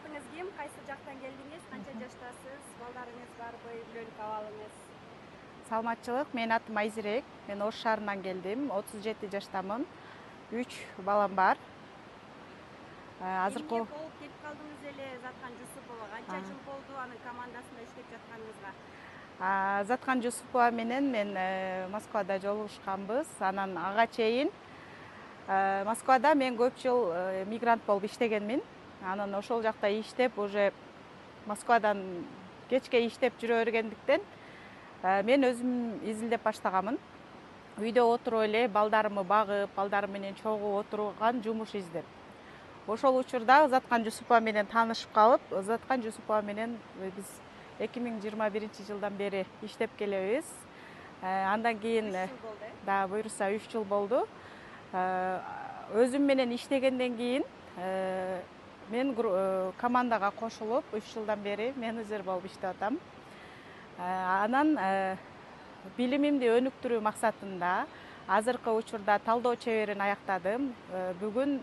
атыңыз ким? Кайсы жактан келдиңиз? Канча жаштасыз? Балдарыңыз барбы? Үйлөнүп абалыңыз? Саламатчылык, менин атым Айзирек. Мен Ош шаарынан келдим. 37 жаштамын. 3 балам бар. Эмне болуп келип калдыңыз эле Заткан Жусупова? Канча жыл болду анын командасында иштеп жатканыңызга? Заткан Жусупова менен мен Москвада жолугушканбыз. Анан ага чейин Москвада мен көп жыл мигрант болуп иштегенмин. Анан ошол жакта иштеп, уже Москвадан кечке иштеп жүрө бергендиктен мен өзүм изилдеп баштаганмын. Үйдө отуруп эле балдарымды багып, балдарым менен чогуу отурган жумуш издеп. Ошол учурда Заткан Жусупова менен таанышып калып, Заткан Жусупова менен биз 2021 жылдан бери иштеп келебиз. Андан кийин 3 жыл болду, да буюрса 3 жыл болду. Өзүм менен иштегенден кийин мен командага кошулуп 3 жылдан бери менеджер болуп иштеп атам. Анан билимимди өнүктүрүү максатында азыркы учурда талдоо чеберин аяктадым. Бүгүн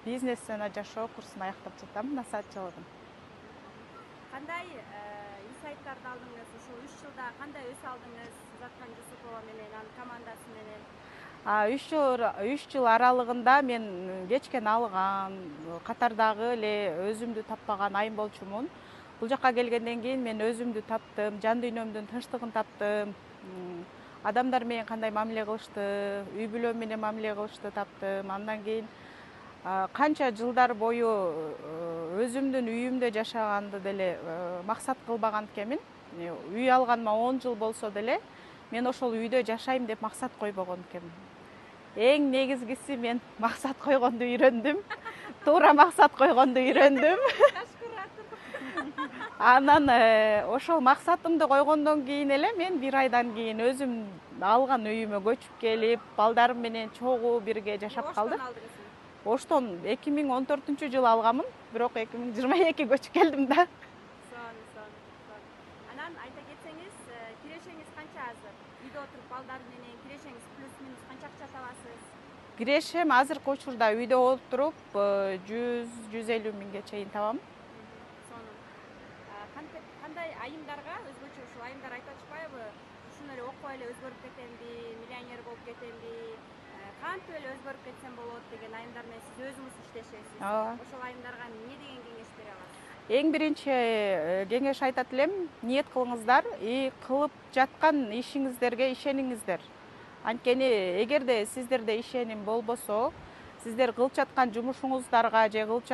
бизнес жана жашоо курсун аяктап жатам, насаатчылыгын. Кандай инсайттарды алдыңыз? Ушул 3 жылда кандай өс алдыңыз Заткан Жусупова менен, анын командасы менен? 3 жыл аралыгында мен кечкен алган, катардагы эле өзүмдү таппаган айым болчумун. Бул жака келгенден кийин мен өзүмдү таптым, жан дүйнөмдүн тынчтыгын таптым. Адамдар менен кандай мамиле кылышты, үй бүлөм менен мамиле кылышты таптым. Андан кийин канча жылдар бою өзүмдүн үйүмдө жашаганды деле максат кылбаган экенмин. Үй алганыма 10 жыл болсо деле мен ошол үйдө жашайм деп максат койбогон экенмин. Эң негизгиси мен максат койгонду үйрөндүм. Туура максат койгонду үйрөндүм. Анан ошол максатымды койгондон кийин эле мен 1 айдан кийин өзүм алган үйүмө көчүп келип, балдарым менен чогуу бирге жашап калдык. Оштон 2014-жылы алганмын, бирок 2022 көчүп келдим да. Анан айта кетсеңиз, кирешеңиз канча азыр? Үйдө отуруп балдар менен кирешеңиз плюс-минус канча акча табасыз? Кирешем азыркы учурда үйдө отуруп 100-150 миңге чейин табам. Кандай айымдарга өзгөчө ушул айымдар айтып атышпайбы? Ушуну эле окуп эле өзгөрүп кетемби, миллионер болуп кетемби, кантип эле өзгөрүп кетсем болот деген айымдар менен сиз өзүңүз иштешесиз. Ошол айымдарга эмне деген кеңеш бере аласыз? Эң биринчи кеңеш айтат элем, ниет кылыңыздар, кылып жаткан ишиңиздерге ишениңиздер. Анткени эгерде сиздерде ишеним болбосо, сиздер кылып жаткан жумушуңуздарга же кылып